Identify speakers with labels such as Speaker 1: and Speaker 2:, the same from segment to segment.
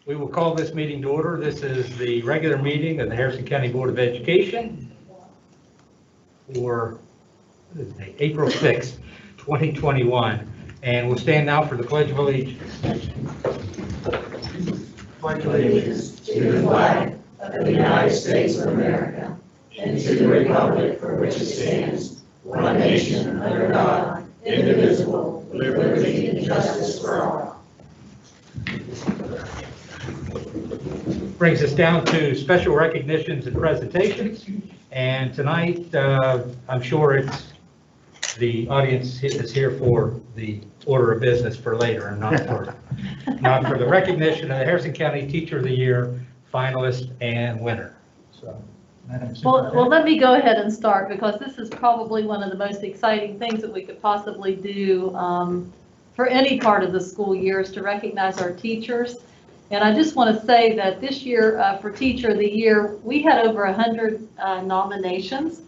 Speaker 1: We will call this meeting to order. This is the regular meeting of the Harrison County Board of Education for April 6th, 2021. And we'll stand now for the Pledge of Allegiance.
Speaker 2: Pledge allegiance to the flag of the United States of America and to the republic for which it stands, one nation under God, indivisible, with liberty and justice for all.
Speaker 1: Brings us down to special recognitions and presentations. And tonight, I'm sure it's the audience is here for the order of business for later and not for the recognition of the Harrison County Teacher of the Year, finalist and winner. So,
Speaker 3: well, let me go ahead and start, because this is probably one of the most exciting things that we could possibly do for any part of the school year, is to recognize our teachers. And I just want to say that this year for Teacher of the Year, we had over 100 nominations.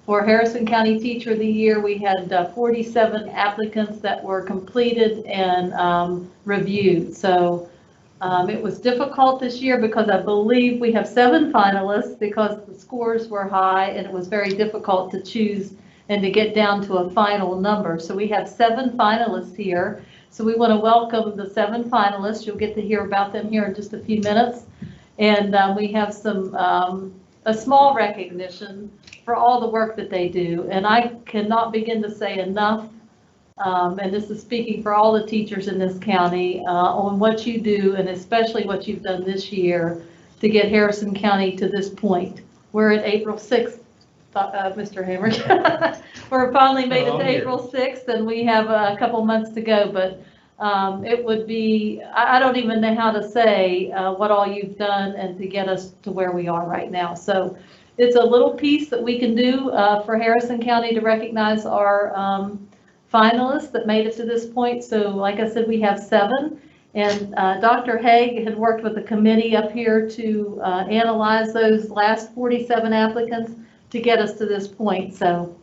Speaker 3: For Harrison County Teacher of the Year, we had 47 applicants that were completed and reviewed. So it was difficult this year because I believe we have 7 finalists, because the scores were high and it was very difficult to choose and to get down to a final number. So we have 7 finalists here. So we want to welcome the 7 finalists. You'll get to hear about them here in just a few minutes. And we have some a small recognition for all the work that they do. And I cannot begin to say enough, and this is speaking for all the teachers in this county, on what you do, and especially what you've done this year to get Harrison County to this point. We're at April 6th, Mr. Hamrick. We're finally made it to April 6th, and we have a couple months to go, but it would be, I don't even know how to say what all you've done and to get us to where we are right now. So it's a little piece that we can do for Harrison County to recognize our finalists that made it to this point. So like I said, we have 7, and Dr. Haig had worked with the committee up here to analyze those last 47 applicants to get us to this point. So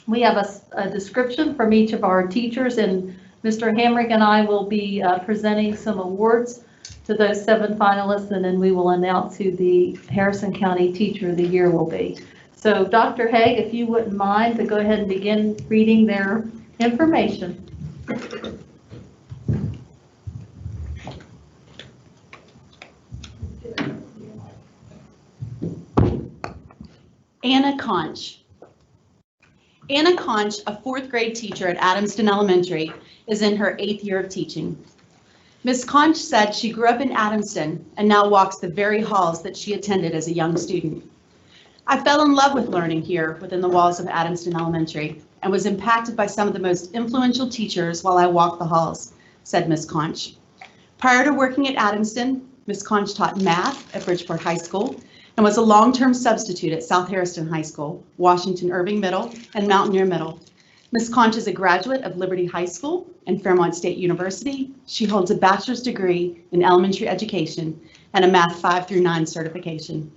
Speaker 3: we have a description from each of our teachers, and Mr. Hamrick and I will be presenting some awards to those 7 finalists, and then we will announce who the Harrison County Teacher of the Year will be. So Dr. Haig, if you wouldn't mind to go ahead and begin reading their information.
Speaker 4: Anna Conch. Anna Conch, a 4th grade teacher at Adamston Elementary, is in her 8th year of teaching. Ms. Conch said she grew up in Adamston and now walks the very halls that she attended as a young student. I fell in love with learning here within the walls of Adamston Elementary and was impacted by some of the most influential teachers while I walked the halls, said Ms. Conch. Prior to working at Adamston, Ms. Conch taught math at Bridgeport High School and was a long-term substitute at South Harrison High School, Washington Irving Middle, and Mountaineer Middle. Ms. Conch is a graduate of Liberty High School and Fairmont State University. She holds a bachelor's degree in elementary education and a Math 5 through 9 certification.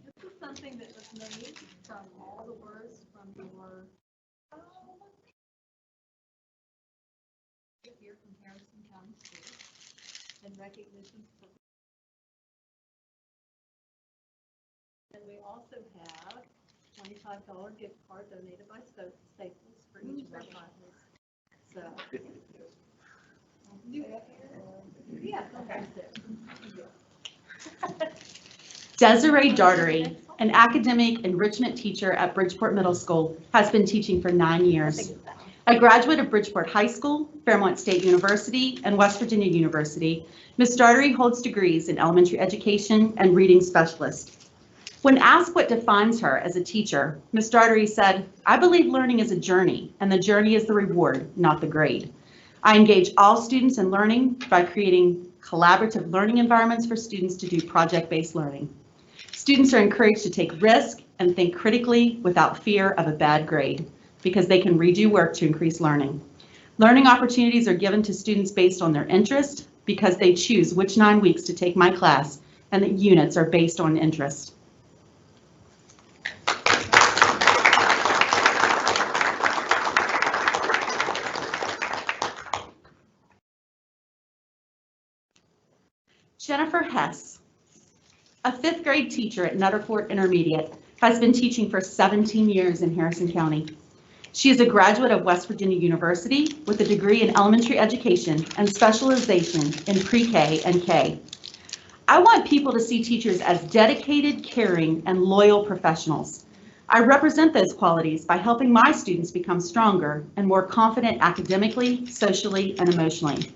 Speaker 3: This is something that was made from all the words from your here from Harrison County Schools, and recognition for. And we also have $25 gift card donated by Staples for each of our finalists. So, yeah,
Speaker 4: Desiree Dartery, an academic enrichment teacher at Bridgeport Middle School, has been teaching for 9 years. A graduate of Bridgeport High School, Fairmont State University, and West Virginia University, Ms. Dartery holds degrees in elementary education and reading specialist. When asked what defines her as a teacher, Ms. Dartery said, "I believe learning is a journey, and the journey is the reward, not the grade. I engage all students in learning by creating collaborative learning environments for students to do project-based learning. Students are encouraged to take risk and think critically without fear of a bad grade, because they can redo work to increase learning. Learning opportunities are given to students based on their interest, because they choose which 9 weeks to take my class, and the units are based on interest." Jennifer Hess, a 5th grade teacher at Nutterford Intermediate, has been teaching for 17 years in Harrison County. She is a graduate of West Virginia University with a degree in elementary education and specialization in pre-K and K. I want people to see teachers as dedicated, caring, and loyal professionals. I represent those qualities by helping my students become stronger and more confident academically, socially, and emotionally.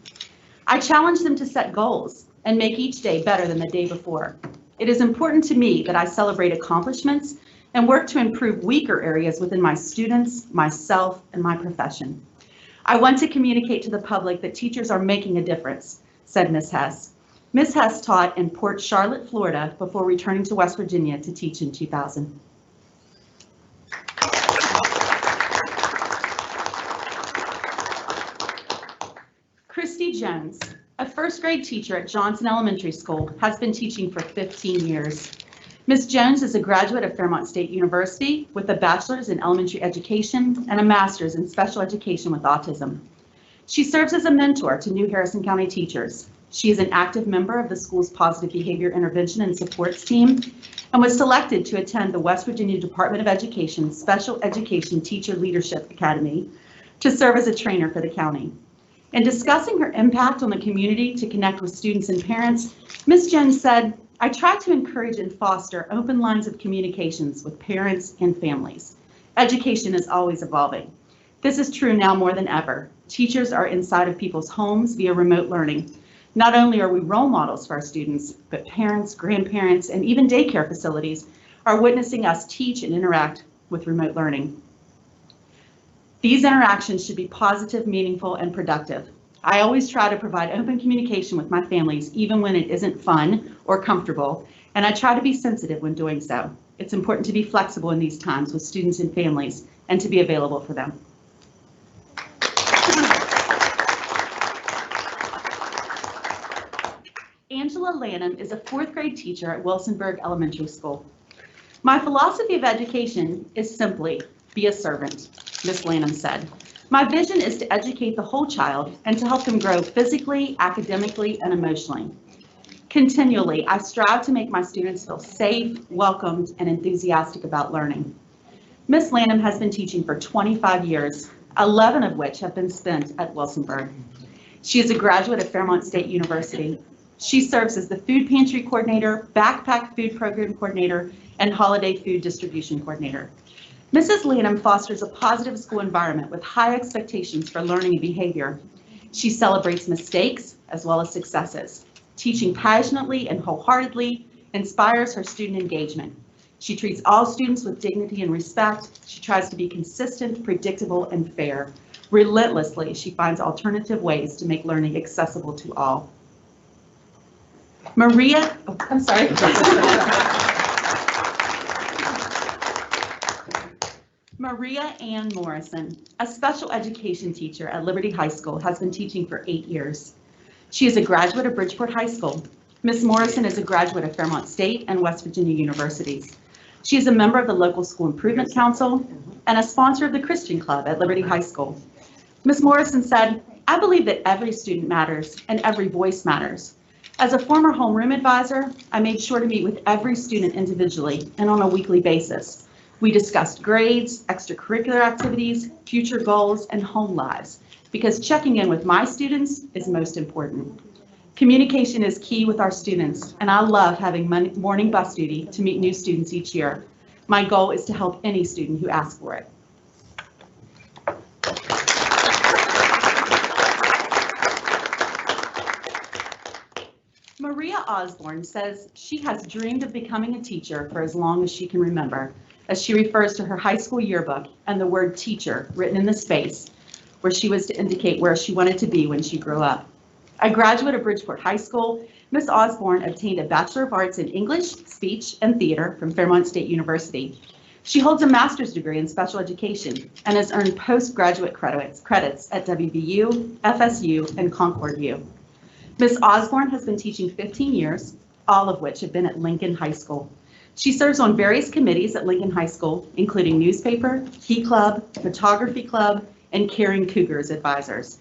Speaker 4: I challenge them to set goals and make each day better than the day before. It is important to me that I celebrate accomplishments and work to improve weaker areas within my students, myself, and my profession. I want to communicate to the public that teachers are making a difference, said Ms. Hess. Ms. Hess taught in Port Charlotte, Florida, before returning to West Virginia to teach in 2000. Christy Jones, a 1st grade teacher at Johnson Elementary School, has been teaching for 15 years. Ms. Jones is a graduate of Fairmont State University with a bachelor's in elementary education and a master's in special education with autism. She serves as a mentor to new Harrison County teachers. She is an active member of the school's positive behavior intervention and supports team and was selected to attend the West Virginia Department of Education Special Education Teacher Leadership Academy to serve as a trainer for the county. In discussing her impact on the community to connect with students and parents, Ms. Jones said, "I try to encourage and foster open lines of communications with parents and families. Education is always evolving. This is true now more than ever. Teachers are inside of people's homes via remote learning. Not only are we role models for our students, but parents, grandparents, and even daycare facilities are witnessing us teach and interact with remote learning. These interactions should be positive, meaningful, and productive. I always try to provide open communication with my families, even when it isn't fun or comfortable, and I try to be sensitive when doing so. It's important to be flexible in these times with students and families and to be available for them." Angela Lanham is a 4th grade teacher at Wilsonburg Elementary School. "My philosophy of education is simply be a servant," Ms. Lanham said. "My vision is to educate the whole child and to help them grow physically, academically, and emotionally. Continually, I strive to make my students feel safe, welcomed, and enthusiastic about learning." Ms. Lanham has been teaching for 25 years, 11 of which have been spent at Wilsonburg. She is a graduate of Fairmont State University. She serves as the food pantry coordinator, backpack food program coordinator, and holiday food distribution coordinator. Mrs. Lanham fosters a positive school environment with high expectations for learning and behavior. She celebrates mistakes as well as successes. Teaching passionately and wholeheartedly inspires her student engagement. She treats all students with dignity and respect. She tries to be consistent, predictable, and fair. Relentlessly, she finds alternative ways to make learning accessible to all. Maria Ann Morrison, a special education teacher at Liberty High School, has been teaching for 8 years. She is a graduate of Bridgeport High School. Ms. Morrison is a graduate of Fairmont State and West Virginia Universities. She is a member of the local School Improvement Council and a sponsor of the Christian Club at Liberty High School. Ms. Morrison said, "I believe that every student matters and every voice matters. As a former homeroom advisor, I made sure to meet with every student individually and on a weekly basis. We discussed grades, extracurricular activities, future goals, and home lives, because checking in with my students is most important. Communication is key with our students, and I love having morning bus duty to meet new students each year. My goal is to help any student who asks for it." Maria Osborne says she has dreamed of becoming a teacher for as long as she can remember, as she refers to her high school yearbook and the word teacher written in the space where she was to indicate where she wanted to be when she grew up. A graduate of Bridgeport High School, Ms. Osborne obtained a Bachelor of Arts in English, Speech, and Theater from Fairmont State University. She holds a master's degree in special education and has earned postgraduate credits at WVU, FSU, and Concord U. Ms. Osborne has been teaching 15 years, all of which have been at Lincoln High School. She serves on various committees at Lincoln High School, including newspaper, Key Club, photography club, and Caring Cougars advisors.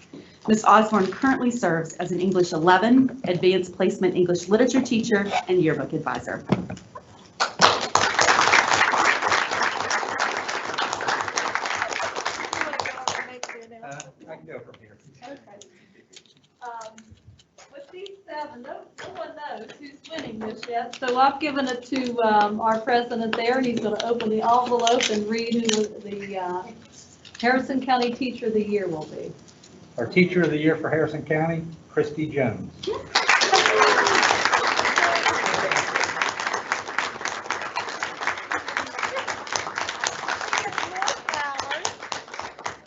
Speaker 4: Ms. Osborne currently serves as an English 11 Advanced Placement English Literature teacher and yearbook advisor.
Speaker 1: I can go from here.
Speaker 3: Okay. With these seven, no one knows who's winning this yet, so I've given it to our president there, and he's going to open the envelope and read who the Harrison County Teacher of the Year will be.
Speaker 1: Our Teacher of the Year for Harrison County, Christy Jones.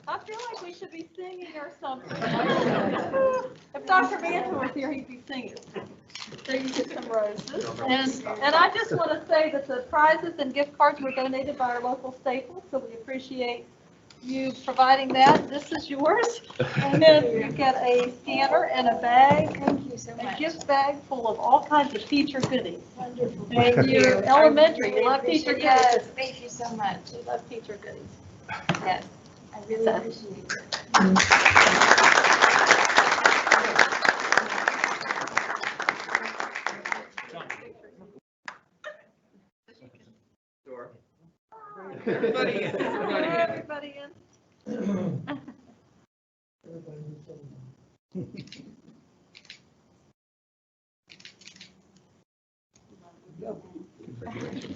Speaker 3: I feel like we should be singing or something. If Dr. Manton was here, he'd be singing. There you get some roses. And I just want to say that the prizes and gift cards were donated by our local Staples, so we appreciate you providing that. This is yours. And then you get a scanner and a bag.
Speaker 2: Thank you so
Speaker 3: A
Speaker 2: much.
Speaker 3: gift bag full of all kinds of teacher goodies.
Speaker 2: Wonderful.
Speaker 3: And you're elementary, you love teacher
Speaker 2: Yes,
Speaker 3: goodies.
Speaker 2: thank you so much.
Speaker 3: You love teacher goodies.
Speaker 2: Yes, I really appreciate it.
Speaker 3: Everybody in.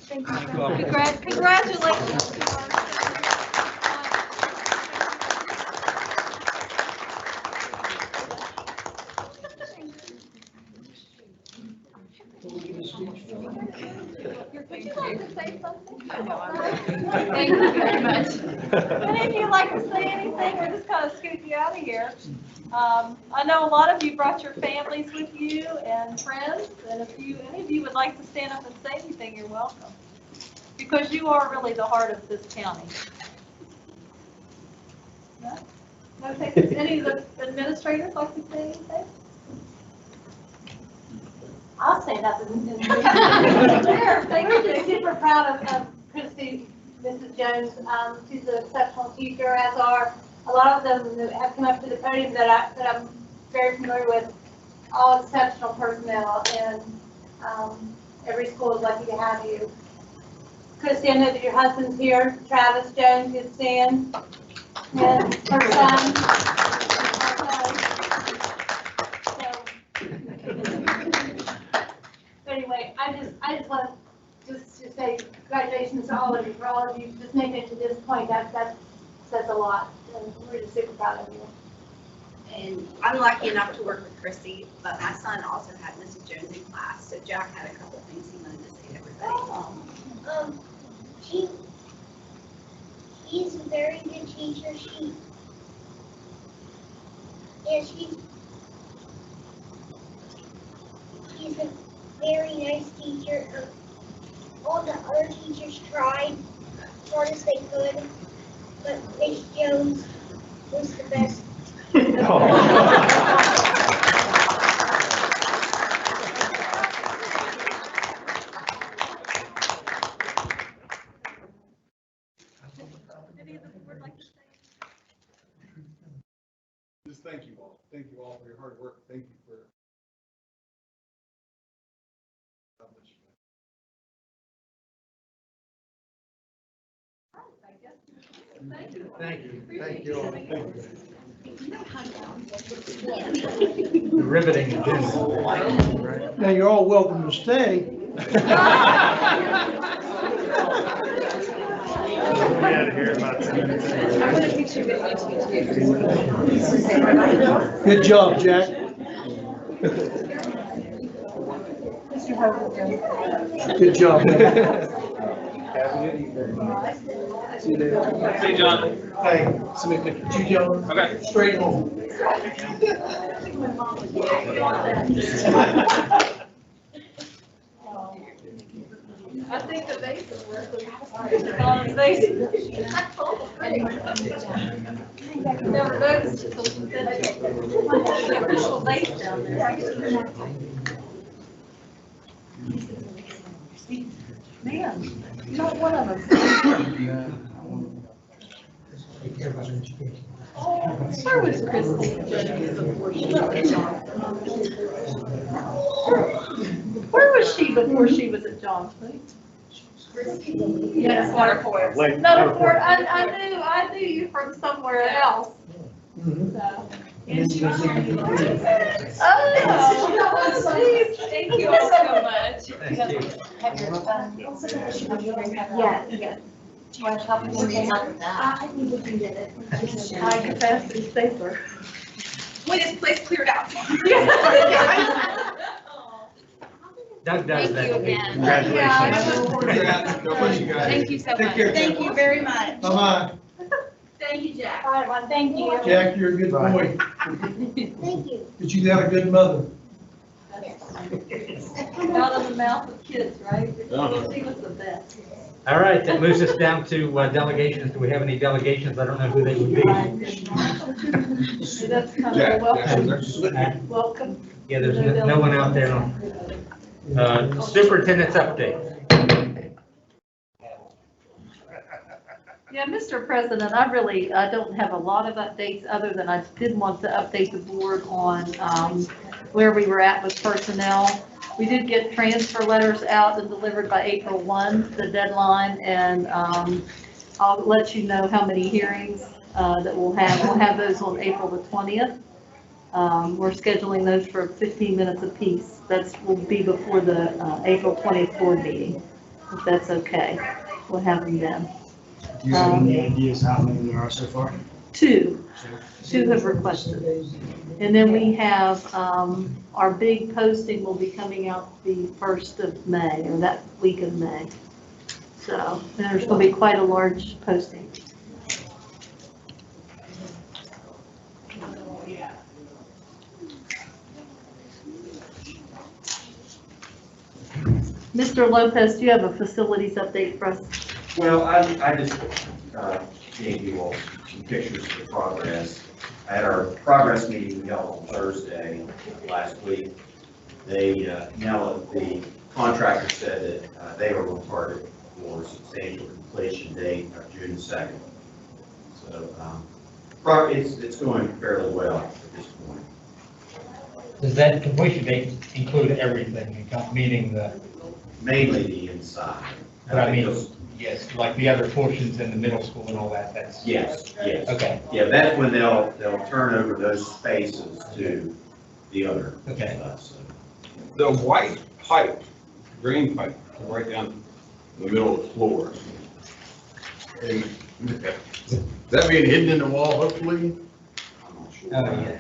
Speaker 2: Thank you so much.
Speaker 3: Congratulations. Would you like to say something?
Speaker 2: Thank you very much.
Speaker 3: Would any of you like to say anything? We're just kind of scoot you out of here. I know a lot of you brought your families with you and friends, and if any of you would like to stand up and say anything, you're welcome. Because you are really the heart of this county. No? No takers? Any of the administrators like to say anything?
Speaker 5: I'll stand up and
Speaker 3: Sure, thank
Speaker 5: we're
Speaker 3: you.
Speaker 5: just super proud of Christy, Mrs. Jones. She's an exceptional teacher, as are a lot of them that have come up to the podium that I'm very familiar with, all exceptional personnel, and every school is lucky to have you. Christy, I know that your husband's here, Travis Jones, his son, and her son. But anyway, I just want to say congratulations to all of you, for all of you just making it to this point. That says a lot, and we're just super proud of you.
Speaker 6: And I'm lucky enough to work with Christy, but my son also had Mrs. Jones in class, so Jack had a couple things he wanted to say to everybody.
Speaker 7: She's a very good teacher. She's a very nice teacher. All the other teachers tried as hard as they could, but Miss Jones was the best.
Speaker 3: Any of the board like to say?
Speaker 8: Just thank you all. Thank you all for your hard work. Thank you for. God bless you.
Speaker 3: I guess. Thank you.
Speaker 8: Thank you. Thank you all.
Speaker 1: Riveting agenda.
Speaker 9: Now, you're all welcome to stay.
Speaker 8: Out of here in about 10 minutes.
Speaker 2: I want a picture with you too.
Speaker 9: Good job, Jack. Good job. See you later.
Speaker 10: Hey, John.
Speaker 9: Hey, somebody pick you, gentlemen.
Speaker 10: Okay.
Speaker 9: Straight home.
Speaker 3: I think the vase is worth it. On the vase. Never noticed it till she said it. The official vase down there. Man, not one of us.
Speaker 9: Take care of our education.
Speaker 3: Where was Christy before she was at Johnson? Where was she before she was at Johnson? Yes, Waterford. Waterford, I knew you from somewhere else. So.
Speaker 9: And she goes in.
Speaker 3: Oh, geez.
Speaker 6: Thank you all so much.
Speaker 1: Thank you.
Speaker 7: Yeah, yeah. Do you want to help me with that? I think we can get it.
Speaker 3: High capacity stapler.
Speaker 6: When this place cleared out.
Speaker 1: Doug does
Speaker 6: Thank
Speaker 1: that.
Speaker 6: you again.
Speaker 1: Congratulations.
Speaker 6: Thank you so much.
Speaker 9: Take care.
Speaker 6: Thank you very much.
Speaker 9: Bye-bye.
Speaker 6: Thank you, Jack.
Speaker 5: All right, well, thank you.
Speaker 9: Jack, you're a good boy.
Speaker 7: Thank you.
Speaker 9: But you got a good mother.
Speaker 3: Out of the mouth of kids, right? She was the best.
Speaker 1: All right, that moves us down to delegations. Do we have any delegations? I don't know who they would be.
Speaker 3: That's kind of a welcome. Welcome.
Speaker 1: Yeah, there's no one out there. Superintendent's update.
Speaker 3: Yeah, Mr. President, I don't have a lot of updates other than I did want to update the board on where we were at with personnel. We did get transfer letters out and delivered by April 1, the deadline, and I'll let you know how many hearings that we'll have. We'll have those on April the 20th. We're scheduling those for 15 minutes apiece. Will be before the April 20th board meeting, if that's okay. We'll have them then.
Speaker 10: Do you have any ideas how many there are so far?
Speaker 3: Two have requested. And then we have, our big posting will be coming out the 1st of May, or that week of May. So there's going to be quite a large posting. Mr. Lopez, do you have a facilities update for us?
Speaker 11: Well, I just gave you all some pictures of the progress. At our progress meeting we held on Thursday last week, the contractor said that they were on target for substantial completion date of June 2nd. So it's going fairly well at this point.
Speaker 1: Does that completion date include everything, meaning
Speaker 11: Mainly the inside.
Speaker 1: but I mean, yes, like the other portions in the middle school and all that, that's?
Speaker 11: Yes, yes.
Speaker 1: Okay,
Speaker 11: Yeah, that's when they'll turn over those spaces to the other
Speaker 1: okay.
Speaker 11: stuff, so.
Speaker 8: The white pipe, drain pipe, right down the middle of the floor. And is that being hidden in the wall, hopefully?
Speaker 11: I'm not sure.
Speaker 1: Oh, yeah.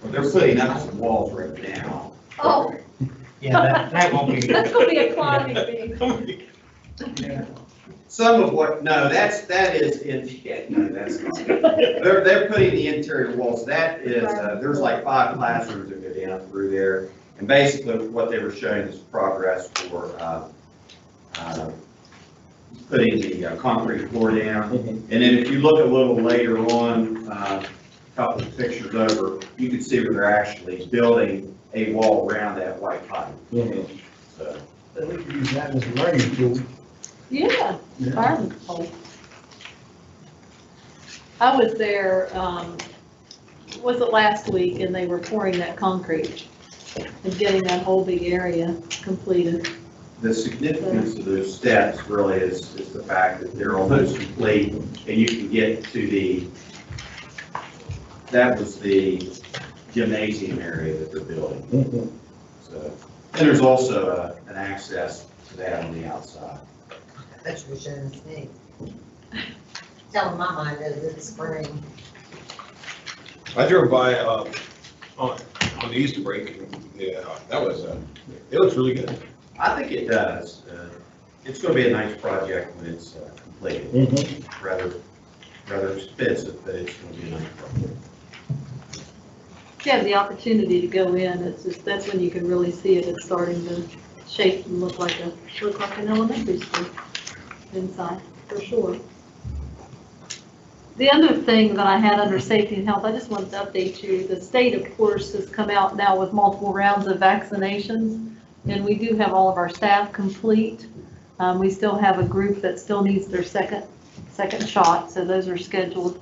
Speaker 11: Well, they're putting up some walls right now.
Speaker 3: Oh,
Speaker 1: Yeah, that won't be.
Speaker 3: that's going to be a climbing thing.
Speaker 11: Some of what, no, that is, no, that's not. They're putting the interior walls, that is, there's like 5 classrooms that go down through there. And basically what they were showing is progress for putting the concrete floor down. And then if you look a little later on, a couple of pictures over, you can see where they're actually building a wall around that white pipe. So.
Speaker 10: We could use that as a learning tool.
Speaker 3: Yeah, fireman pole. I was there, was it last week, and they were pouring that concrete and getting that whole big area completed.
Speaker 11: The significance of those steps really is the fact that they're almost complete, and you can get to that was the gymnasium area that they're building. So, and there's also an access to that on the outside.
Speaker 2: That's for sure to see. Telling my mind that it's spring.
Speaker 8: I drove by on the Easter break, and yeah, that was, it looks really good.
Speaker 11: I think it does. It's going to be a nice project when it's completed. Rather expensive, but it's going to be a nice project.
Speaker 3: If you have the opportunity to go in, it's just, that's when you can really see it. It's starting to shape and look like an elementary school inside, for sure. The other thing that I had under safety and health, I just wanted to update you. The state, of course, has come out now with multiple rounds of vaccinations, and we do have all of our staff complete. We still have a group that still needs their second shot, so those are scheduled.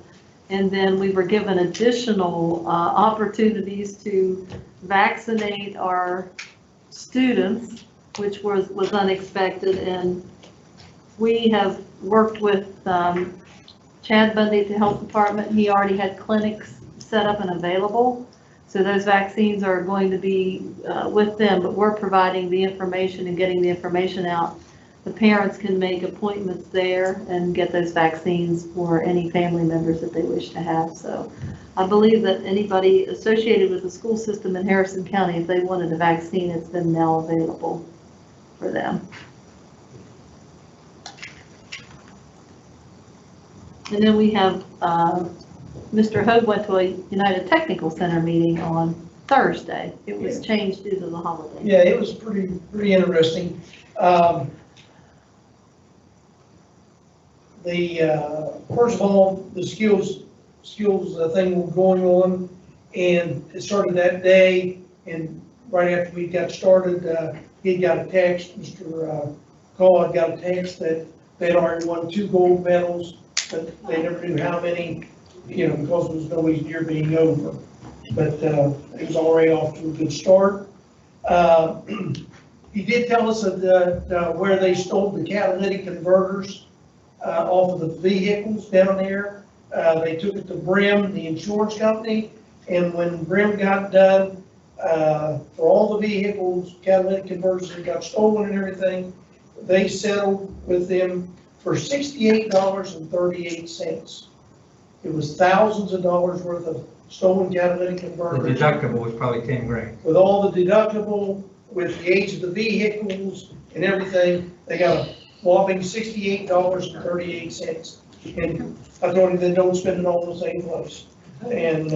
Speaker 3: And then we were given additional opportunities to vaccinate our students, which was unexpected. And we have worked with Chad Bundy at the health department. He already had clinics set up and available. So those vaccines are going to be with them, but we're providing the information and getting the information out. The parents can make appointments there and get those vaccines for any family members that they wish to have. So I believe that anybody associated with the school system in Harrison County, if they wanted a vaccine, it's been now available for them. And then we have, Mr. Hogue went to a United Technical Center meeting on Thursday. It was changed due to the holiday.
Speaker 9: Yeah, it was pretty interesting. First of all, the skills thing was going on, and it started that day, and right after we got started, he got a text, Mr. Call had got a text that they'd already won 2 gold medals, but they never knew how many, because it was nobody's year being over. But it was already off to a good start. He did tell us that where they stole the catalytic converters off of the vehicles down there. They took it to Brim, the insurance company, and when Brim got done, for all the vehicles, catalytic converters that got stolen and everything, they settled with them for $68.38. It was thousands of dollars worth of stolen catalytic
Speaker 1: The
Speaker 9: converters.
Speaker 1: deductible was probably 10 grand.
Speaker 9: With all the deductible, with the age of the vehicles and everything, they got a whopping $68.38. And I told him they don't spend it all in the same place. And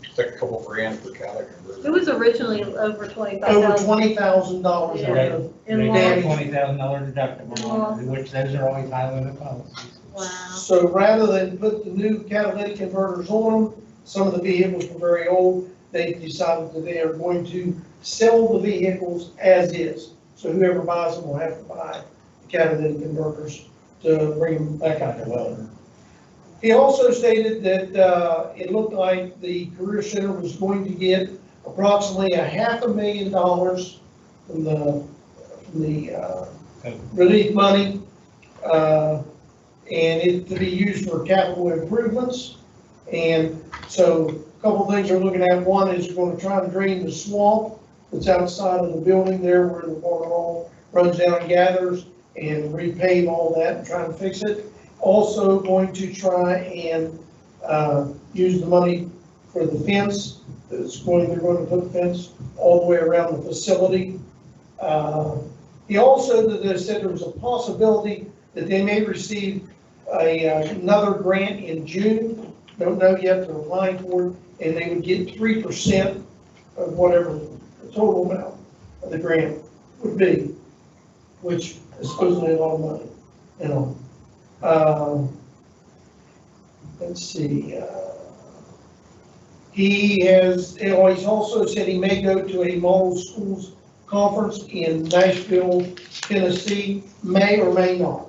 Speaker 8: It's like a couple grand per calendar.
Speaker 3: It was originally over $25,000.
Speaker 9: over $20,000
Speaker 3: Yeah.
Speaker 9: worth of
Speaker 1: They
Speaker 3: In
Speaker 1: got a
Speaker 3: loss.
Speaker 1: $20,000 deductible on it, which those are always high limit policies.
Speaker 3: Wow.
Speaker 9: So rather than put the new catalytic converters on them, some of the vehicles were very old, they decided that they are going to sell the vehicles as is. So whoever buys them will have to buy the catalytic converters to bring them back out to weather. He also stated that it looked like the Career Center was going to get approximately $500,000 from the relief money, and it to be used for capital improvements. And so a couple of things they're looking at. One is we're going to try to drain the swamp that's outside of the building there where the water all runs down and gathers, and repave all that and try and fix it. Also going to try and use the money for the fence. They're going to put the fence all the way around the facility. He also said there was a possibility that they may receive another grant in June. Don't know yet, they're applying for it, and they would get 3% of whatever the total amount of the grant would be, which is supposedly a lot of money, Let's see. He's also said he may go to a model schools conference in Nashville, Tennessee, may or may not.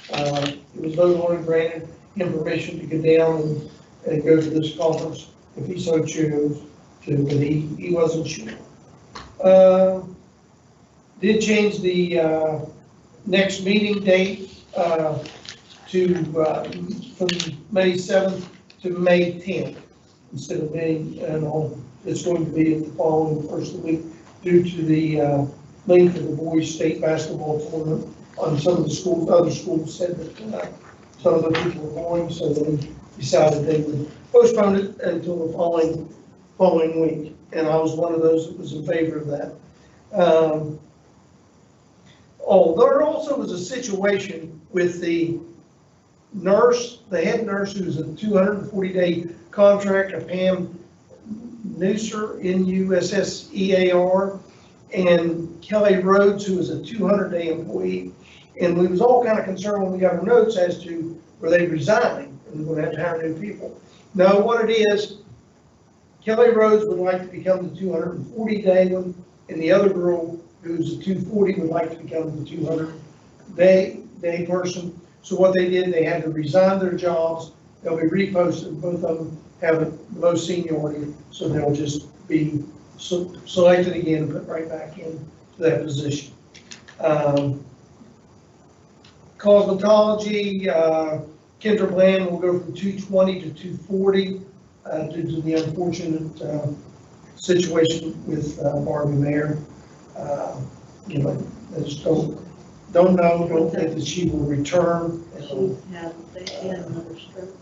Speaker 9: It was voted on and granted him permission to go down and go to this conference if he so chose to, but he wasn't sure. Did change the next meeting date from May 7th to May 10th instead of being, it's going to be the following first of the week due to the length of the boys' state basketball tournament on some of the schools. Other schools said that some of the people were going, so they decided they would postpone it until the following week. And I was one of those that was in favor of that. There also was a situation with the nurse, the head nurse, who was a 240-day contract, Pam Nusser, N-U-S-S-E-A-R, and Kelly Rhodes, who was a 200-day employee. And we was all kind of concerned when we got our notes as to were they resigning and we're going to have to hire new people. No, what it is, Kelly Rhodes would like to become the 240-day one, and the other girl, who's a 240, would like to become the 200-day person. So what they did, they had to resign their jobs. they'll be reposted, both of them have the most seniority, so they'll just be selected again and put right back in that position. Cosmetology, Kendra Bland will go from 220 to 240 due to the unfortunate situation with Barbie Mayer. You know, I just don't think that she will return.
Speaker 3: They had another stroke.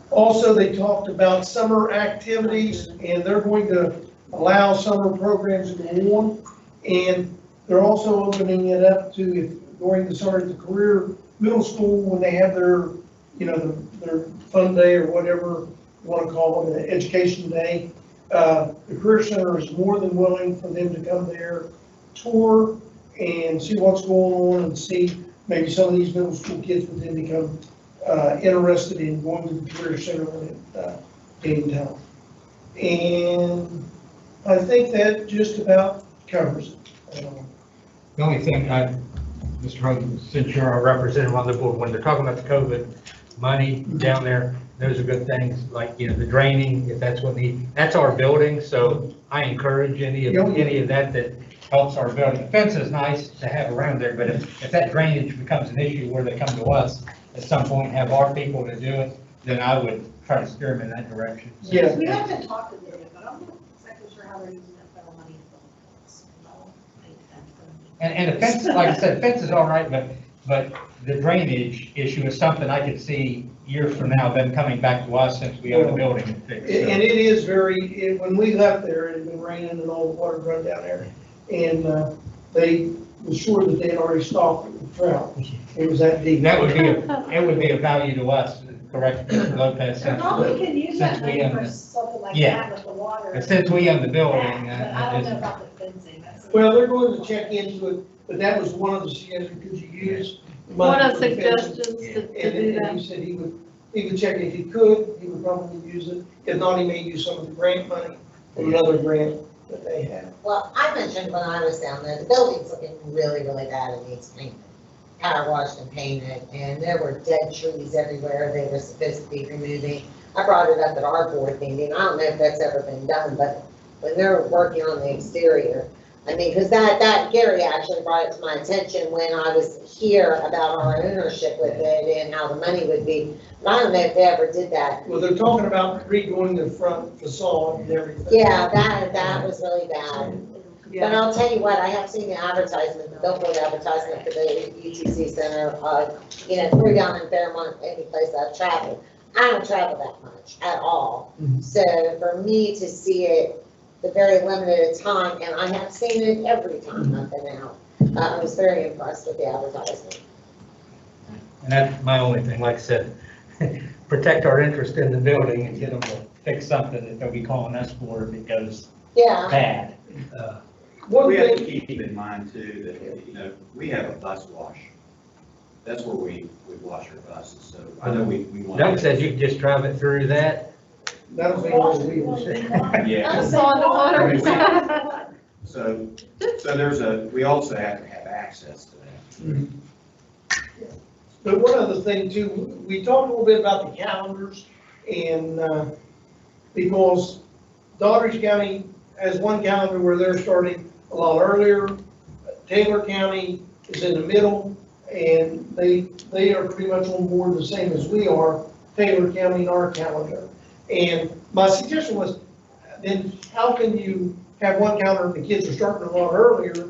Speaker 9: Also, they talked about summer activities, and they're going to allow summer programs to go on. And they're also opening it up to, if during the summer at the career middle school, when they have their, you know, their fun day or whatever you want to call it, an education day, the Career Center is more than willing for them to come there, tour, and see what's going on, and see maybe some of these middle school kids would then become interested in going to the Career Center when it came down. And I think that just about covers it.
Speaker 1: The only thing, Mr. Hogan, since you're a representative on the board, when they're talking about the COVID money down there, those are good things, like, you know, the draining, if that's what that's our building, so I encourage any of that helps our building. The fence is nice to have around there, but if that drainage becomes an issue where they come to us at some point and have our people to do it, then I would try to steer them in that direction.
Speaker 9: Yeah.
Speaker 6: We haven't talked about it, but I'm not exactly sure how they're using that federal money.
Speaker 1: And the fence, like I said, fence is all right, but the drainage issue is something I could see years from now, them coming back to us since we own the building and fix it.
Speaker 9: And it is when we left there, it had been raining and all the water run down there. And they were sure that they had already stocked it with trout. It was that deep.
Speaker 1: It would be a value to us, correct, Mr. Lopez?
Speaker 6: They probably can use that money
Speaker 1: since we
Speaker 6: for something like
Speaker 1: yeah.
Speaker 6: that with the water.
Speaker 1: But since we own the building,
Speaker 6: But I don't know about the fencing.
Speaker 9: Well, they're going to check into it, but that was one of the suggestions, could you use
Speaker 3: One
Speaker 9: money
Speaker 3: of
Speaker 9: for the fencing?
Speaker 3: suggestions to do
Speaker 9: And
Speaker 3: that.
Speaker 9: he said he would check if he could, he would probably use it. If not, he may use some of the grant money from another grant that they have.
Speaker 2: Well, I mentioned when I was down there, the building's looking really, really bad. It needs painted, power washed and painted, and there were dead trees everywhere they were supposed to be removing. I brought it up at our board meeting. I don't know if that's ever been done, but when they're working on the exterior, I mean, because that Gary actually brought it to my attention when I was here about our ownership with it and how the money would be. But I don't know if they ever did that.
Speaker 9: Well, they're talking about redoing the front facade and everything.
Speaker 2: Yeah, that was really bad. But I'll tell you what, I have seen the advertisement, the billboard advertisement for the UTC Center, you know, through down in Fairmont, any place I've traveled. I don't travel that much at all.
Speaker 9: Mhm.
Speaker 2: So for me to see it the very limited time, and I have seen it every time I've been out, I was very impressed with the advertisement.
Speaker 1: and that's my only thing, like I said, protect our interest in the building and get them to fix something that they'll be calling us for if it goes
Speaker 2: Yeah,
Speaker 1: bad.
Speaker 9: One
Speaker 11: We have to
Speaker 9: thing,
Speaker 11: keep in mind too, that, you know, we have a bus wash. That's where we wash our buses, so I know we want.
Speaker 1: Doug said you could just drive it through that.
Speaker 9: that was the only we were saying.
Speaker 11: Yeah.
Speaker 3: That's on the water.
Speaker 11: So we also have to have access to that.
Speaker 9: But one other thing too, we talked a little bit about the calendars, and because Dougherty County has one calendar where they're starting a lot earlier. Taylor County is in the middle, and they are pretty much on board the same as we are, Taylor County and our calendar. And my suggestion was, then how can you have one calendar and the kids are starting a lot earlier,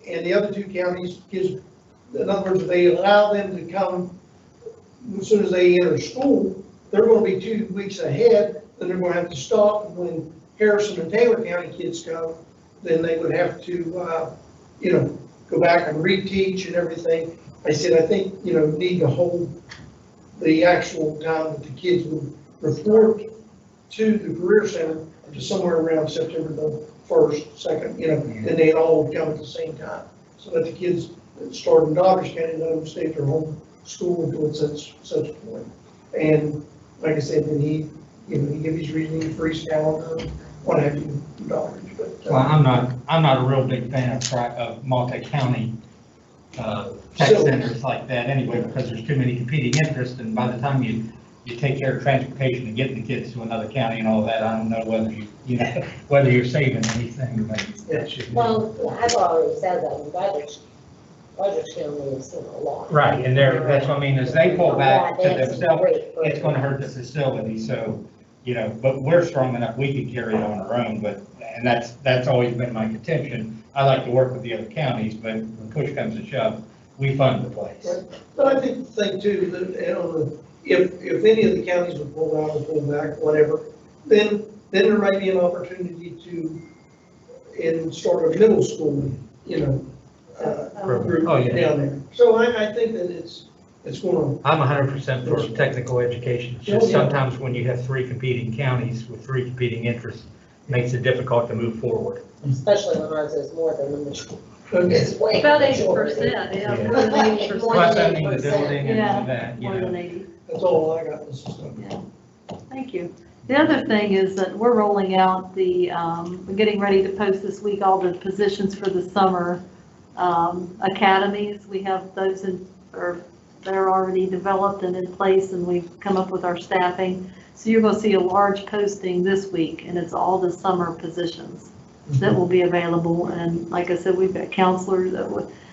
Speaker 9: and the other two counties, kids, in other words, if they allow them to come as soon as they enter school, they're gonna be 2 weeks ahead, then they're gonna have to stop. When Harrison and Taylor County kids come, then they would have to, you know, go back and reteach and everything. I said, I think, you know, need to hold the actual time that the kids will report to the Career Center to somewhere around September the 1st, 2nd, you know, then they'd all come at the same time. So that the kids that start in Dougherty County, let them stay at their home school until it's such a point. And like I said, then he gave his reasoning for his calendar, what have you, Dougherty. But
Speaker 1: Well, I'm not a real big fan of multi-county tech centers like that anyway, because there's too many competing interests, and by the time you take care of transportation and getting the kids to another county and all that, I don't know whether whether you're saving anything, but that should be.
Speaker 2: Well, I've already said that, in Rogers County is a lot.
Speaker 1: Right, and that's what I mean, as they pull back to
Speaker 2: They have some
Speaker 1: themselves,
Speaker 2: great
Speaker 1: it's gonna hurt the facility, so, but we're strong enough, we can carry it on our own, and that's always been my contention. I like to work with the other counties, but when push comes to shove, we fund the place.
Speaker 9: But I think the thing too, that, if any of the counties would pull out or pull back, whatever, then there might be an opportunity to start a middle school, group
Speaker 1: Oh, yeah.
Speaker 9: down there. So I think that it's going
Speaker 1: I'm 100% for technical education. It's just sometimes when you have three competing counties with three competing interests, makes it difficult to move forward.
Speaker 2: Especially when ours is more than the majority.
Speaker 9: to.
Speaker 2: It's way
Speaker 3: About
Speaker 2: majority.
Speaker 3: 80%, yeah,
Speaker 1: Yeah.
Speaker 3: more than 80%.
Speaker 1: Plus owning the building
Speaker 3: Yeah,
Speaker 1: and that,
Speaker 3: more than 80.
Speaker 9: That's all I got, Mrs. Stone.
Speaker 3: Yeah, thank you. The other thing is that we're rolling out we're getting ready to post this week all the positions for the summer academies. We have those they're already developed and in place, and we've come up with our staffing. So you're going to see a large posting this week, and it's all the summer positions that will be available. And like I said, we've got counselors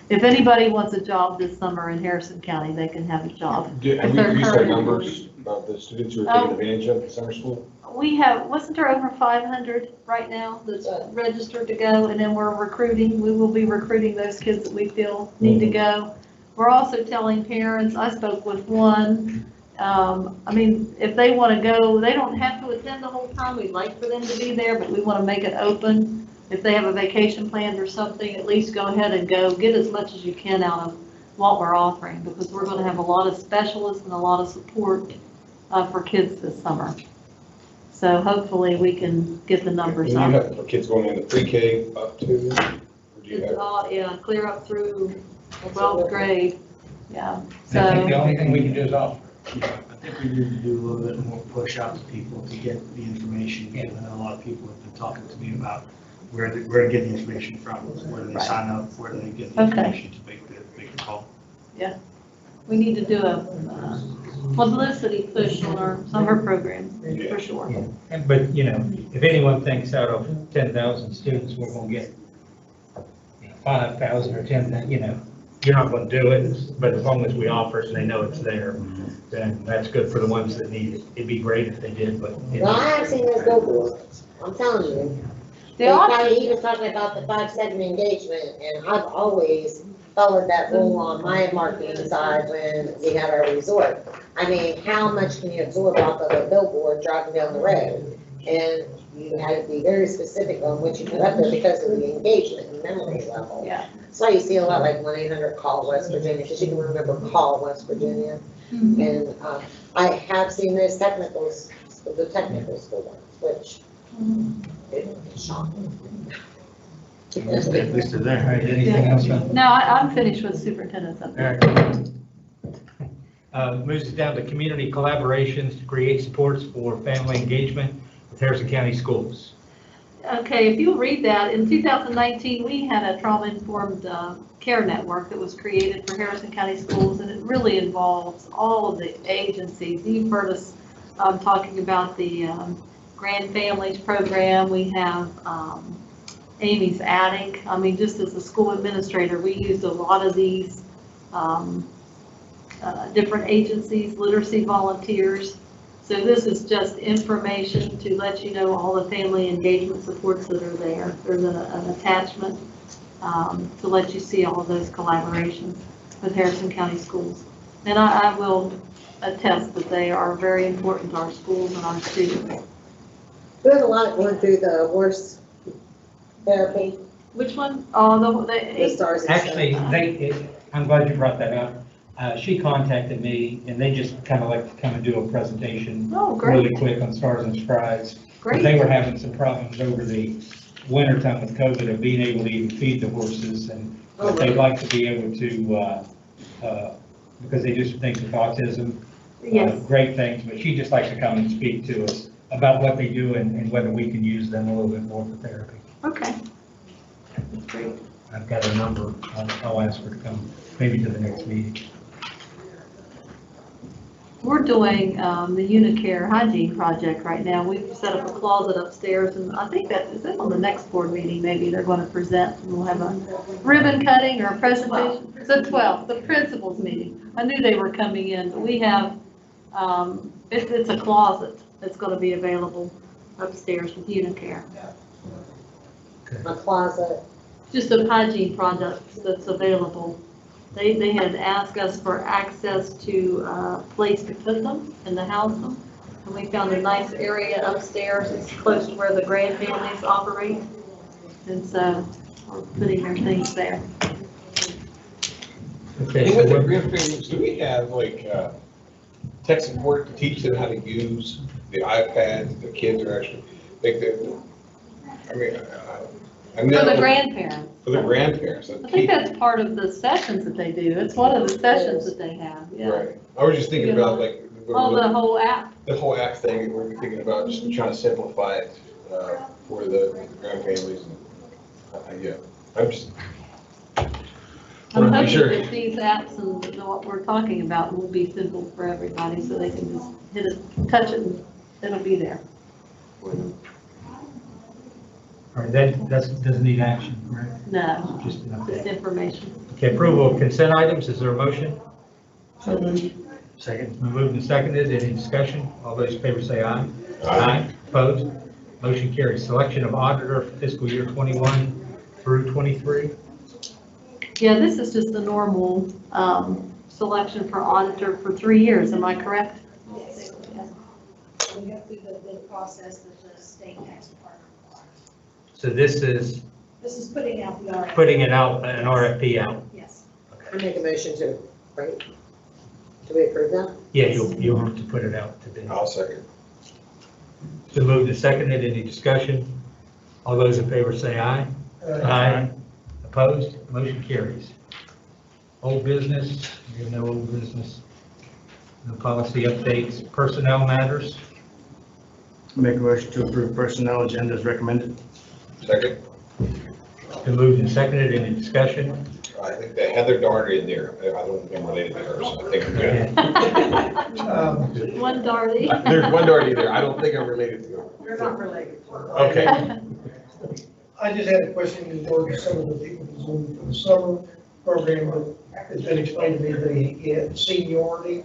Speaker 3: if anybody wants a job this summer in Harrison County, they can have a job.
Speaker 12: Have
Speaker 3: If
Speaker 12: you
Speaker 3: they're
Speaker 12: increased our
Speaker 3: current
Speaker 12: numbers about the students who are taking advantage of the summer school?
Speaker 3: We wasn't there over 500 right now that's registered to go, and then we're recruiting. We will be recruiting those kids that we feel need to go. We're also telling parents, I spoke with one, if they want to go, they don't have to attend the whole time. We'd like for them to be there, but we want to make it open. If they have a vacation planned or something, at least go ahead and go. Get as much as you can out of what we're offering, because we're going to have a lot of specialists and a lot of support for kids this summer. So hopefully we can get the numbers
Speaker 12: And you
Speaker 3: up.
Speaker 12: have kids going in the pre-K up to, or do you
Speaker 3: It's
Speaker 12: have?
Speaker 3: all, yeah, clear up through 12th grade, yeah.
Speaker 1: I think the
Speaker 3: So,
Speaker 1: only thing we can do is offer.
Speaker 10: Yeah, I think we need to do a little bit more push out to people to get the information. Because I know a lot of people have been talking to me about where to get the information from, where do they sign up, where do they get the
Speaker 3: Okay.
Speaker 10: information to make the call.
Speaker 3: we need to do a publicity push on our summer programs, for sure.
Speaker 1: But, if anyone thinks out of 10,000 students, we're going to get 5,000 or 10,000, you're not going to do it, but as long as we offer it and they know it's there, then that's good for the ones that need it. It'd be great if they did, but.
Speaker 2: Well, I have seen those billboards, I'm telling you. He was talking about the 5-7 engagement, and I've always followed that rule on my marketing side when we had our resort. I mean, how much can you absorb off of a billboard driving down the road? And you had to be very specific on what you put up there because of the engagement and memory level.
Speaker 3: Yeah.
Speaker 2: So you see a lot like 1-800-CALL West Virginia, because you can remember Call West Virginia.
Speaker 3: Mhm.
Speaker 2: And I have seen those technicals, the technical school ones, which it's shocking.
Speaker 10: At least they're
Speaker 1: All
Speaker 10: there.
Speaker 1: right, anything else?
Speaker 3: No, I'm finished with superintendent's
Speaker 1: All
Speaker 3: update.
Speaker 1: right. Moves us down to community collaborations to create supports for family engagement with Harrison County Schools.
Speaker 3: Okay, if you'll read that, in 2019, we had a trauma-informed care network that was created for Harrison County Schools, and it really involves all of the agencies. You've heard us talking about the Grand Families Program. We have Amy's Attic. Just as a school administrator, we used a lot of these different agencies, literacy volunteers. So this is just information to let you know all the family engagement supports that are there. There's an attachment to let you see all of those collaborations with Harrison County Schools. And I will attest that they are very important to our schools and our students.
Speaker 2: We have a lot of going through the horse therapy,
Speaker 3: Which one? Oh,
Speaker 2: the stars and stuff.
Speaker 1: Actually, I'm glad you brought that up. She contacted me, and they just kind of like to come and do a presentation
Speaker 3: Oh, great,
Speaker 1: really quick on Stars and Strides. But they
Speaker 3: great.
Speaker 1: were having some problems over the winter time with COVID of being able to even feed the horses, and but they'd like to be able to, because they do some things with autism,
Speaker 3: Yes,
Speaker 1: great things, but she'd just like to come and speak to us about what they do and whether we can use them a little bit more for therapy.
Speaker 3: okay. That's great.
Speaker 1: I've got a number. I'll ask her to come maybe to the next meeting.
Speaker 3: We're doing the Unicare hygiene project right now. We've set up a closet upstairs, and I think that, is it on the next board meeting, maybe they're going to present, and we'll have a ribbon cutting or a presentation. It's the 12th, the principals meeting. I knew they were coming in, but we have, it's a closet that's going to be available upstairs with Unicare.
Speaker 2: A closet.
Speaker 3: Just of hygiene products that's available. They had asked us for access to a place to put them and to house them. And we found a nice area upstairs. It's close to where the grand families operate. And so we're putting their things there.
Speaker 1: Okay,
Speaker 12: Hey,
Speaker 1: so
Speaker 12: with the
Speaker 1: what-
Speaker 12: grandparents, do we have like tech support to teach them how to use the iPads? The kids are actually, like, I mean, I
Speaker 3: For
Speaker 12: know.
Speaker 3: the grandparents.
Speaker 12: For the grandparents.
Speaker 3: I think that's part of the sessions that they do. It's one of the sessions that they have, yeah.
Speaker 12: Right. I was just thinking about like.
Speaker 3: Oh, the whole app.
Speaker 12: The whole app thing, we're thinking about just trying to simplify it for the grand families. Yeah, I'm just.
Speaker 3: I'm
Speaker 12: wanna be
Speaker 3: hoping
Speaker 12: sure.
Speaker 3: that these apps and what we're talking about will be simple for everybody, so they can just hit it, touch it, and it'll be there for them.
Speaker 1: All right, that doesn't need action, right?
Speaker 3: No,
Speaker 1: Just an
Speaker 3: just
Speaker 1: update.
Speaker 3: information.
Speaker 1: Okay, approval of consent items. Is there a motion?
Speaker 9: So moved.
Speaker 1: Second. Moved and seconded. Any discussion? All those in favor say aye.
Speaker 12: Aye.
Speaker 1: Opposed? Motion carries. Selection of auditor for fiscal year 21 through 23.
Speaker 3: Yeah, this is just the normal selection for auditor for 3 years, am I correct?
Speaker 6: Yes. We go through the process that the state tax department requires.
Speaker 1: So this is
Speaker 6: This is putting out the RFP.
Speaker 1: putting it out, an RFP out.
Speaker 6: Yes.
Speaker 2: I make a motion to, right? Do we approve that?
Speaker 1: Yeah, you'll have to put it out to bid.
Speaker 12: I'll second.
Speaker 1: So moved and seconded. Any discussion? All those in favor say aye. Aye. Opposed? Motion carries. Old business, we have no old business. No policy updates. Personnel matters.
Speaker 10: Make a motion to approve personnel agenda as recommended.
Speaker 12: Second.
Speaker 1: Been moved and seconded. Any discussion?
Speaker 12: I think that Heather Darty in there, I don't think I'm related to her, so I think I'm good.
Speaker 3: One Darty.
Speaker 12: There's one Darty there, I don't think I'm related to her.
Speaker 6: You're not related.
Speaker 12: Okay.
Speaker 9: I just had a question in regard to some of the people who's on for the summer program, but it's been explained to me they get seniority.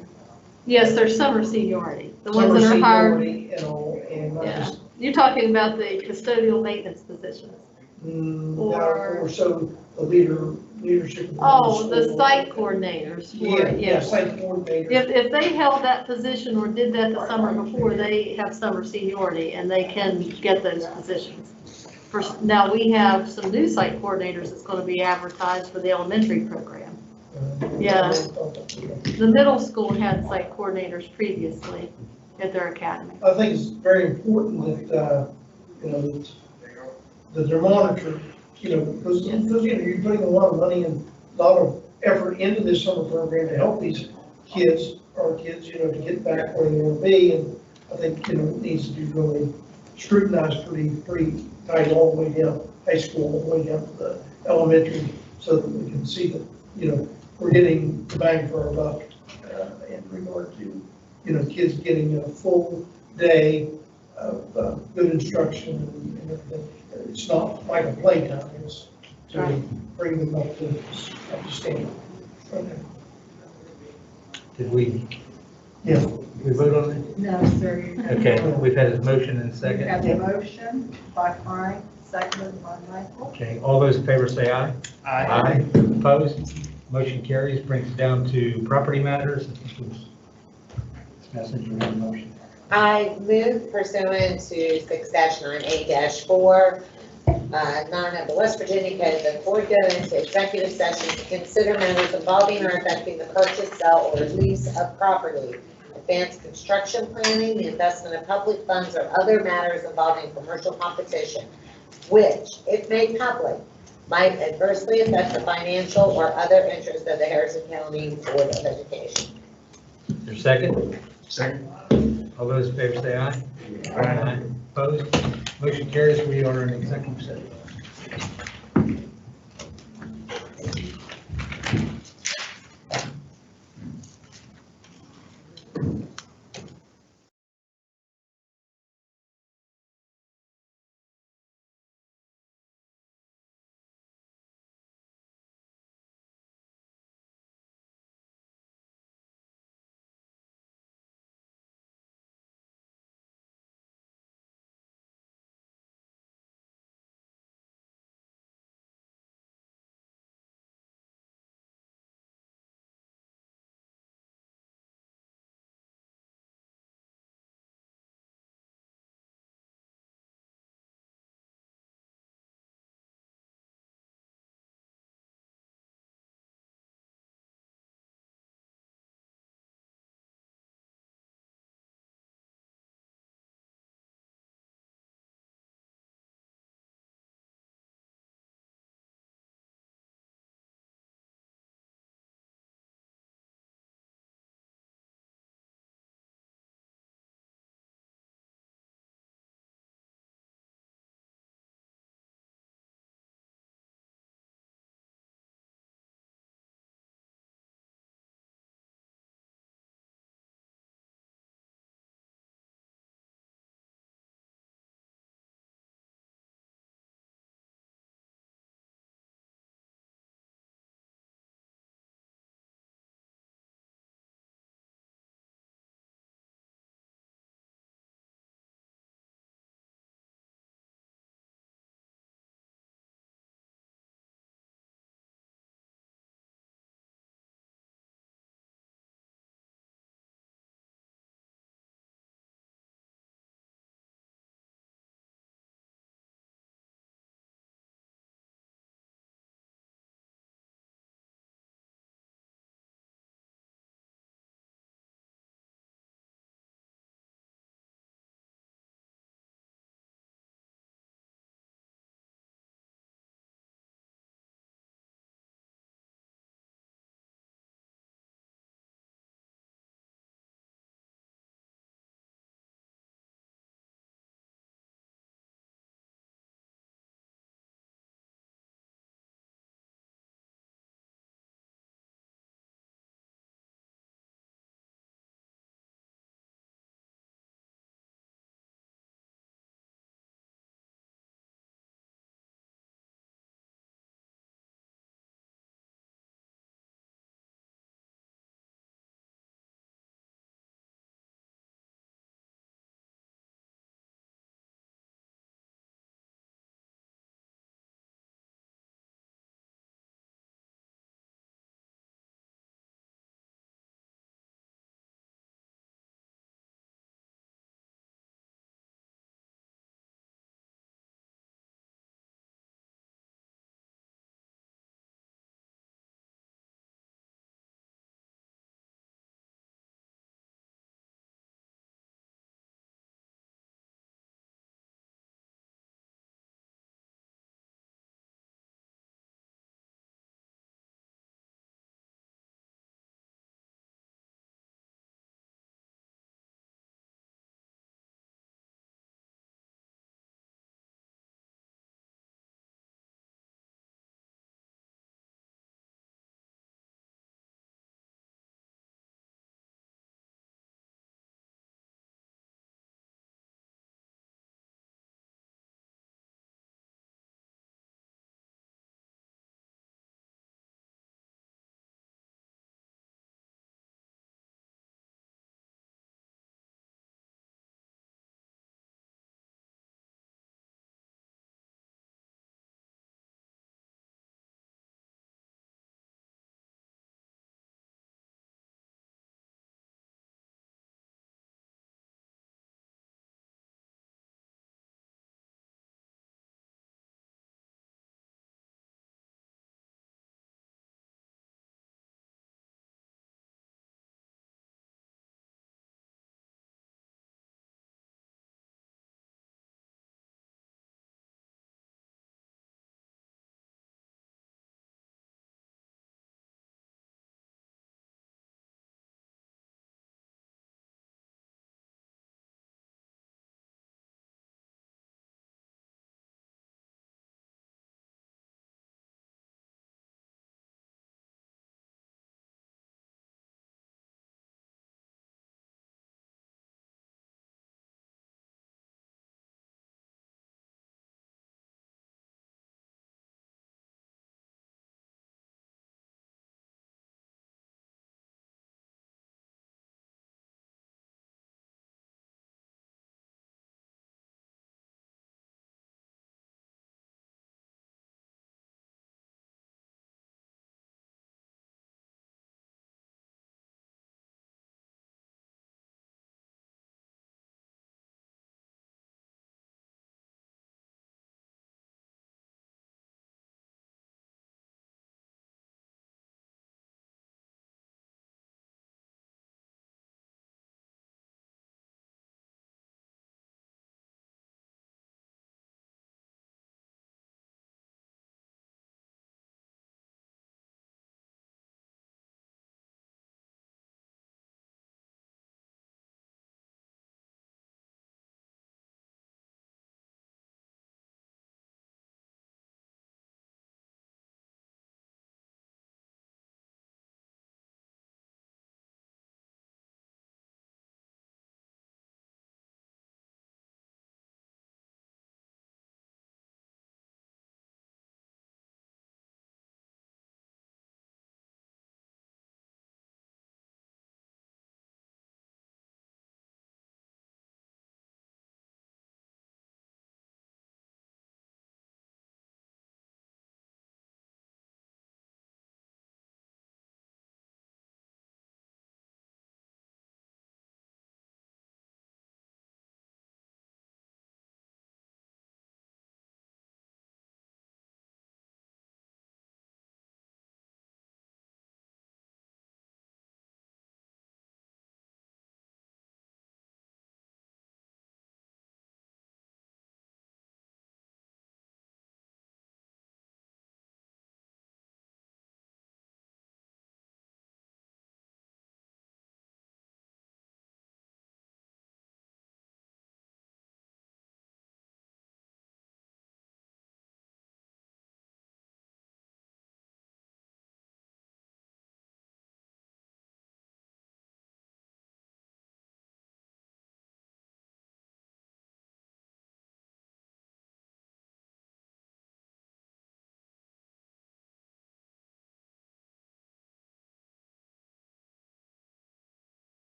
Speaker 3: Yes, there's summer seniority, the ones
Speaker 9: summer
Speaker 3: that are hired.
Speaker 9: seniority and all, and I
Speaker 3: Yeah.
Speaker 9: just,
Speaker 3: You're talking about the custodial maintenance positions.
Speaker 9: or so the leadership. of the
Speaker 3: Oh, the
Speaker 9: school.
Speaker 3: site coordinators. for-
Speaker 9: Yeah, site coordinator.
Speaker 3: If they held that position or did that the summer before, they have summer seniority and they can get those positions. Now, we have some new site coordinators that's going to be advertised for the elementary program. Yeah. The middle school had site coordinators previously at their academy.
Speaker 9: I think it's very important that, that they're monitored, because, you're putting a lot of money and a lot of effort into this summer program to help these kids, our kids, to get back where they want to be, and I think, it needs to be really scrutinized pretty tight all the way down, high school, all the way down to the elementary, so that we can see that, we're getting the bang for our buck, in regard to, kids getting a full day of good instruction and everything. It's not like a playtime, it's to bring them up to standard. Okay.
Speaker 1: Did we
Speaker 9: Yeah.
Speaker 1: vote on it?
Speaker 6: No, sir.
Speaker 1: Okay, we've had a motion and a
Speaker 6: We
Speaker 1: second.
Speaker 6: have a motion by Frank, seconded by Michael.
Speaker 1: Okay, all those in favor say aye. Aye. Opposed? Motion carries. Brings it down to property matters. I think it was discussing your motion.
Speaker 2: I move pursuant to 6-9A-4, 9 of the West Virginia Code, that the board go into executive session to consider matters involving or affecting the purchase, sale, or lease of property, advanced construction planning, the investment of public funds, or other matters involving commercial competition, which, if made public, might adversely affect the financial or other interests of the Harrison County Board of Education.
Speaker 1: Is there a second?
Speaker 10: Second.
Speaker 1: All those in favor say aye. Aye. Opposed? Motion carries. We are in executive session.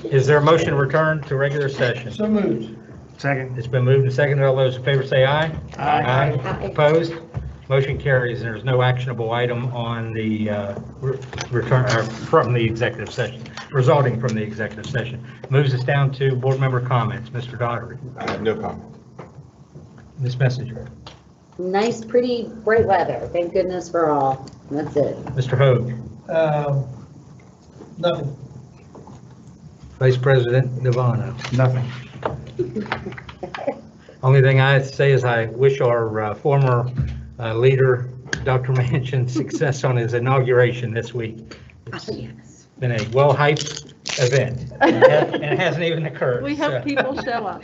Speaker 1: Is there a motion to return to regular session?
Speaker 9: So moved.
Speaker 10: Second.
Speaker 1: It's been moved and seconded. All those in favor say aye.
Speaker 10: Aye.
Speaker 1: Opposed? Motion carries. There's no actionable item on the return from the executive session, resulting from the executive session. Moves us down to board member comments. Mr. Daugherty.
Speaker 12: I have no comment.
Speaker 1: Ms. Messenger.
Speaker 2: Nice, pretty, bright weather. Thank goodness for all. That's it.
Speaker 1: Mr. Hoag.
Speaker 9: Nothing.
Speaker 1: Vice President Devano.
Speaker 10: Nothing.
Speaker 1: Only thing I say is I wish our former leader, Dr. Manchin, success on his inauguration this week. It's
Speaker 2: Yes.
Speaker 1: been a well-hyped event, and it hasn't even occurred.
Speaker 3: We hope people show up.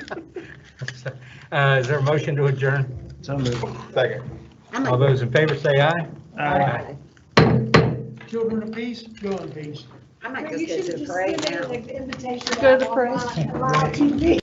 Speaker 1: Is there a motion to adjourn?
Speaker 10: So moved.
Speaker 12: Second.
Speaker 1: All those in favor say aye.
Speaker 10: Aye.
Speaker 9: Children of peace, go in peace.
Speaker 2: I might just go to the parade now.
Speaker 3: Go to the parade.
Speaker 7: Live TV.